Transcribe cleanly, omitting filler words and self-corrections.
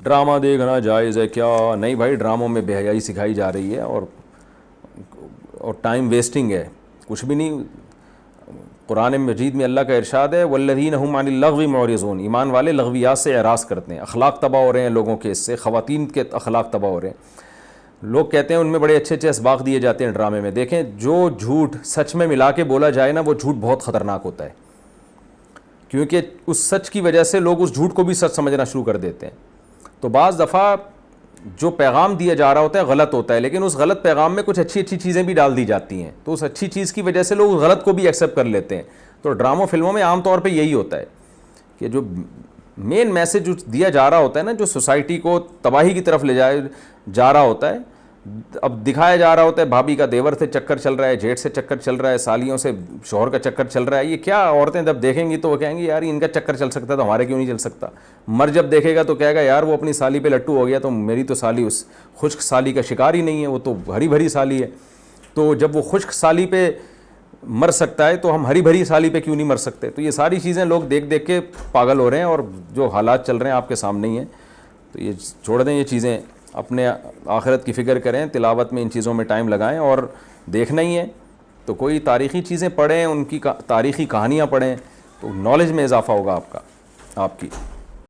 Drama देखना जायज़ है क्या? नहीं भाई, ड्रामों में बेहयाई सिखाई जा रही है और टाइम वेस्टिंग है, कुछ भी नहीं। कुरान मजीद में अल्लाह का इरशाद है, वल्लज़ीन हुम अनिल लग़्वी मुअरिज़ून, ईमान वाले लग़वियात से एराज़ करते हैं। अखलाक तबाह हो रहे हैं लोगों के, इससे ख़वातीन के अखलाक तबाह हो रहे हैं। लोग कहते हैं उनमें बड़े अच्छे अच्छे असबाक दिए जाते हैं ड्रामे में। देखें, जो झूठ सच में मिला के बोला जाए ना, वो झूठ बहुत ख़तरनाक होता है, क्योंकि उस सच की वजह से लोग उस झूठ को भी सच समझना शुरू कर देते हैं। तो बाज़ दफ़ा जो पैगाम दिया जा रहा होता है गलत होता है, लेकिन उस गलत पैगाम में कुछ अच्छी अच्छी चीज़ें भी डाल दी जाती हैं, तो उस अच्छी चीज़ की वजह से लोग उस गलत को भी एक्सेप्ट कर लेते हैं। तो ड्रामों फिल्मों में आमतौर पे यही होता है कि जो मेन मैसेज जो दिया जा रहा होता है ना, जो सोसाइटी को तबाही की तरफ ले जा रहा होता है, अब दिखाया जा रहा होता है भाभी का देवर से चक्कर चल रहा है, जेठ से चक्कर चल रहा है, सालियों से शौहर का चक्कर चल रहा है। ये क्या औरतें जब देखेंगी तो वो कहेंगी यार इनका चक्कर चल सकता तो हमारे क्यों नहीं चल सकता। मर्द जब देखेगा तो कहेगा यार वो अपनी साली पे लट्टू हो गया, तो मेरी तो साली उस खुश्क साली का शिकार ही नहीं है, वो तो हरी भरी साली है। तो जब वो खुश्क साली पे मर सकता है तो हम हरी भरी साली पे क्यों नहीं मर सकते। तो ये सारी चीज़ें लोग देख देख के पागल हो रहे हैं, और जो हालात चल रहे हैं आपके सामने ही हैं। तो ये छोड़ दें, ये चीज़ें अपने आखिरत की फ़िक्र करें, तिलावत में इन चीज़ों में टाइम लगाएं। और देखना ही है तो कोई तारीख़ी चीज़ें पढ़ें, उनकी तारीख़ी कहानियाँ पढ़ें, तो नॉलेज में इजाफ़ा होगा आपकी।